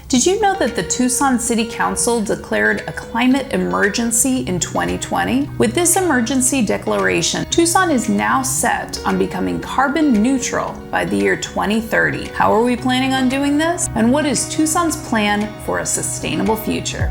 Did you know that the Tucson City Council declared a climate emergency in 2020? With this emergency declaration, Tucson is now set on becoming carbon neutral by the year 2030. How are we planning on doing this? And what is Tucson's plan for a sustainable future?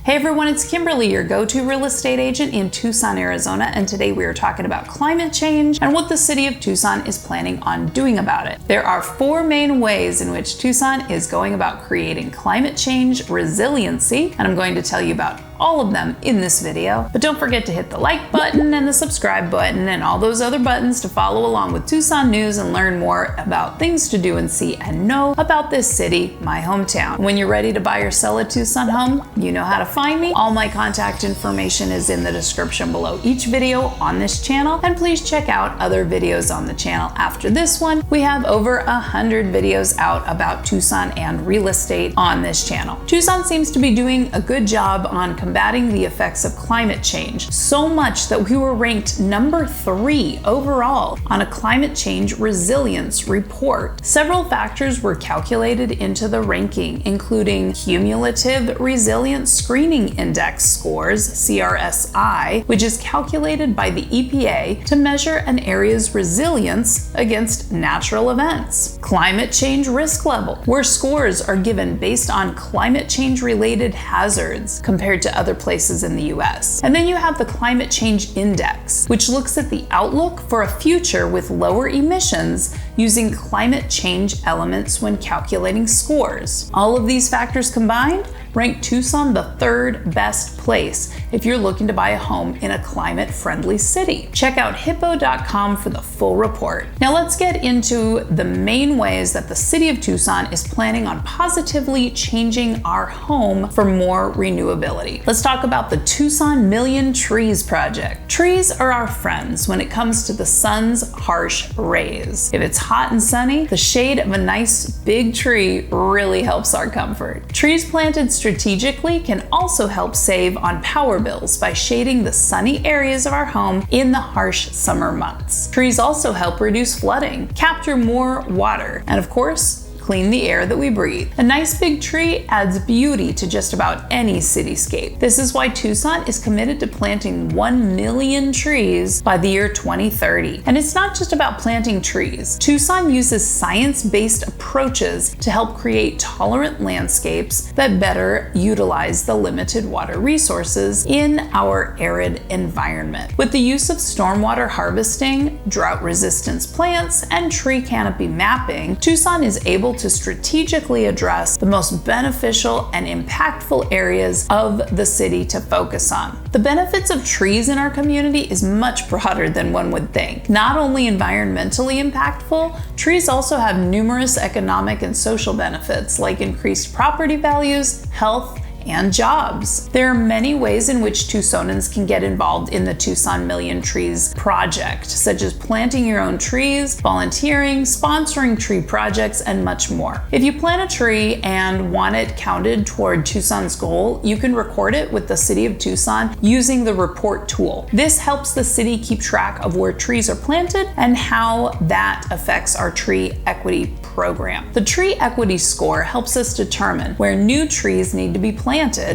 Hey everyone, it's Kimberly, your go-to real estate agent in Tucson, Arizona, and today we are talking about climate change and what the city of Tucson is planning on doing about it. There are four main ways in which Tucson is going about creating climate change resiliency, and I'm going to tell you about all of them in this video. But don't forget to hit the like button and the subscribe button and all those other buttons to follow along with Tucson news and learn more about things to do and see and know about this city, my hometown. When you're ready to buy or sell a Tucson home, you know how to find me. All my contact information is in the description below each video on this channel, and please check out other videos on the channel after this one. We have over 100 videos out about Tucson and real estate on this channel. Tucson seems to be doing a good job on combating the effects of climate change, so much that we were ranked number 3 overall on a climate change resilience report. Several factors were calculated into the ranking, including cumulative resilience screening index scores, CRSI, which is calculated by the EPA to measure an area's resilience against natural events. Climate change risk level, where scores are given based on climate change related hazards compared to other places in the US. And then you have the climate change index, which looks at the outlook for a future with lower emissions using climate change elements when calculating scores. All of these factors combined rank Tucson the 3rd best place if you're looking to buy a home in a climate-friendly city. Check out hippo.com for the full report. Now let's get into the main ways that the city of Tucson is planning on positively changing our home for more renewability. Let's talk about the Tucson Million Trees project. Trees are our friends when it comes to the sun's harsh rays. If it's hot and sunny, the shade of a nice big tree really helps our comfort. Trees planted strategically can also help save on power bills by shading the sunny areas of our home in the harsh summer months. Trees also help reduce flooding, capture more water, and of course, clean the air that we breathe. A nice big tree adds beauty to just about any cityscape. This is why Tucson is committed to planting 1 million trees by the year 2030. And it's not just about planting trees. Tucson uses science-based approaches to help create tolerant landscapes that better utilize the limited water resources in our arid environment. With the use of stormwater harvesting, drought resistance plants, and tree canopy mapping, Tucson is able to strategically address the most beneficial and impactful areas of the city to focus on. The benefits of trees in our community is much broader than one would think. Not only environmentally impactful, trees also have numerous economic and social benefits like increased property values, health, and jobs. There are many ways in which Tucsonans can get involved in the Tucson Million Trees project, such as planting your own trees, volunteering, sponsoring tree projects, and much more. If you plant a tree and want it counted toward Tucson's goal, you can record it with the City of Tucson using the report tool. This helps the city keep track of where trees are planted and how that affects our tree equity program. The tree equity score helps us determine where new trees need to be planted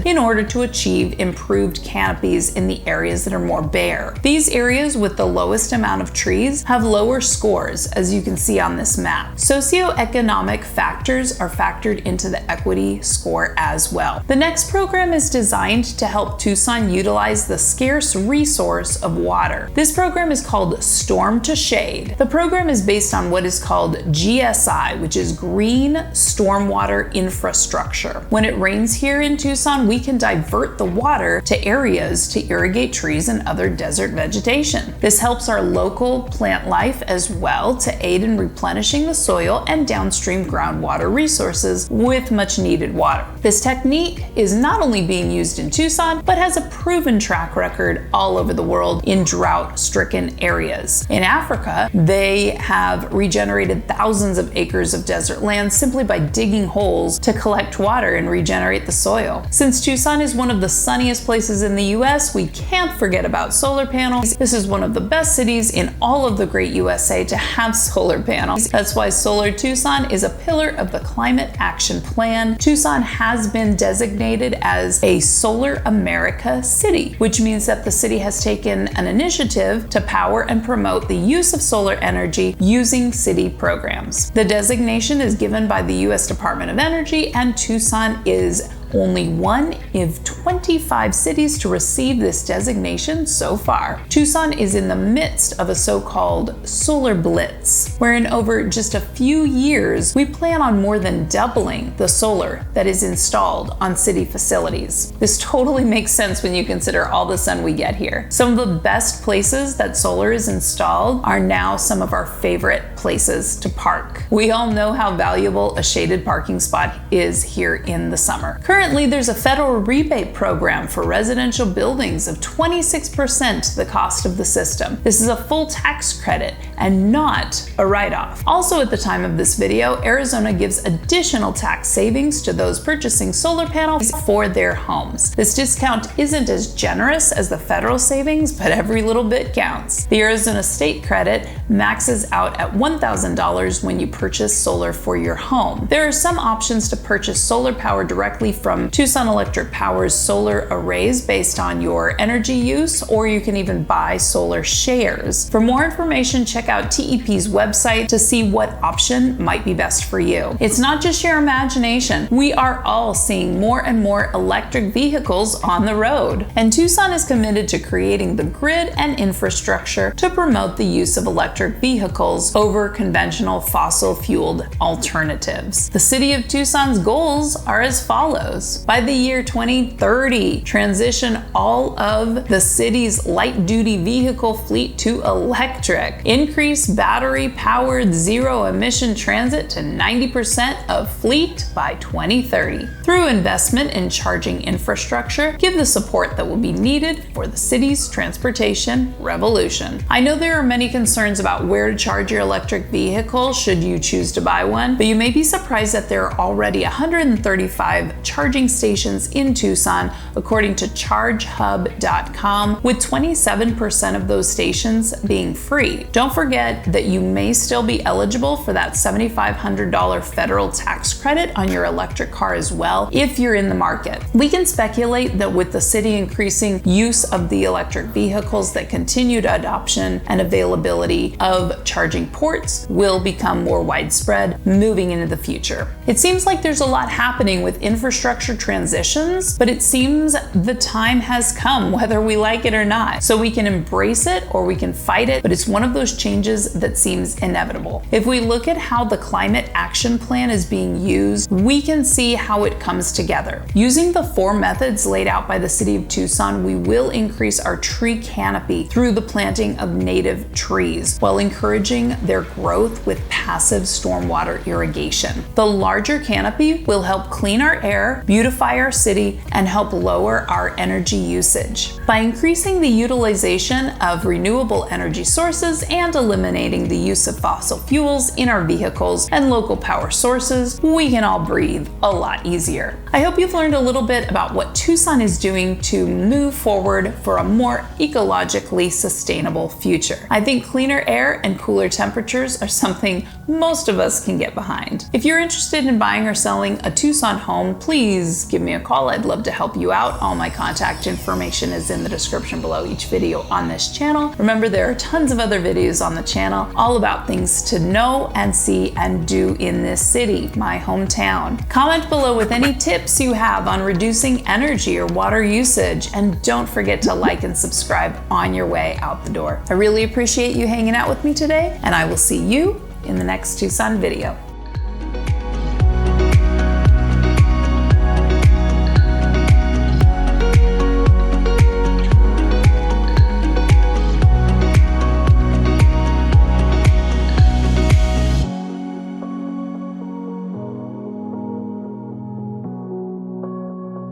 in order to achieve improved canopies in the areas that are more bare. These areas with the lowest amount of trees have lower scores, as you can see on this map. Socioeconomic factors are factored into the equity score as well. The next program is designed to help Tucson utilize the scarce resource of water. This program is called Storm to Shade. The program is based on what is called GSI, which is Green Stormwater Infrastructure. When it rains here in Tucson, we can divert the water to areas to irrigate trees and other desert vegetation. This helps our local plant life as well to aid in replenishing the soil and downstream groundwater resources with much needed water. This technique is not only being used in Tucson, but has a proven track record all over the world in drought-stricken areas. In Africa, they have regenerated thousands of acres of desert land simply by digging holes to collect water and regenerate the soil. video. Since Tucson is one of the sunniest places in the US, we can't forget about solar panels. This is one of the best cities in all of the great USA to have solar panels. That's why Solar Tucson is a pillar of the Climate Action Plan. Tucson has been designated as a Solar America city, which means that the city has taken an initiative to power and promote the use of solar energy using city programs. The designation is given by the US Department of Energy, and Tucson is only one of 25 cities to receive this designation so far. Tucson is in the midst of a so-called solar blitz, where in over just a few years, we plan on more than doubling the solar that is installed on city facilities. This totally makes sense when you consider all the sun we get here. Some of the best places that solar is installed are now some of our favorite places to park. We all know how valuable a shaded parking spot is here in the summer. Currently, there's a federal rebate program for residential buildings of 26% the cost of the system. This is a full tax credit and not a write-off. Also, at the time of this video, Arizona gives additional tax savings to those purchasing solar panels for their homes. This discount isn't as generous as the federal savings, but every little bit counts. The Arizona state credit maxes out at $1,000 when you purchase solar for your home. There are some options to purchase solar power directly from Tucson Electric Power's solar arrays based on your energy use, or you can even buy solar shares. For more information, check out TEP's website to see what option might be best for you. It's not just your imagination. We are all seeing more and more electric vehicles on the road, and Tucson is committed to creating the grid and infrastructure to promote the use of electric vehicles over conventional fossil-fueled alternatives. The city of Tucson's goals are as follows. By the year 2030, transition all of the city's light-duty vehicle fleet to electric. Increase battery-powered zero-emission transit to 90% of fleet by 2030. Through investment in charging infrastructure, give the support that will be needed for the city's transportation revolution. I know there are many concerns about where to charge your electric vehicle should you choose to buy one, but you may be surprised that there are already 135 charging stations in Tucson, according to ChargeHub.com, with 27% of those stations being free. Don't forget that you may still be eligible for that $7,500 federal tax credit on your electric car as well if you're in the market. We can speculate that with the city increasing use of the electric vehicles, that continued adoption and availability of charging ports will become more widespread moving into the future. It seems like there's a lot happening with infrastructure transitions, but it seems the time has come, whether we like it or not. So we can embrace it or we can fight it, but it's one of those changes that seems inevitable. If we look at how the Climate Action Plan is being used, we can see how it comes together. Using the 4 methods laid out by the city of Tucson, we will increase our tree canopy through the planting of native trees while encouraging their growth with passive stormwater irrigation. The larger canopy will help clean our air, beautify our city, and help lower our energy usage. By increasing the utilization of renewable energy sources and eliminating the use of fossil fuels in our vehicles and local power sources, we can all breathe a lot easier. I hope you've learned a little bit about what Tucson is doing to move forward for a more ecologically sustainable future. I think cleaner air and cooler temperatures are something most of us can get behind. If you're interested in buying or selling a Tucson home, please give me a call. I'd love to help you out. All my contact information is in the description below each video on this channel. Remember, there are tons of other videos on the channel all about things to know and see and do in this city, my hometown. Comment below with any tips you have on reducing energy or water usage, and don't forget to like and subscribe on your way out the door. I really appreciate you hanging out with me today, and I will see you in the next Tucson video.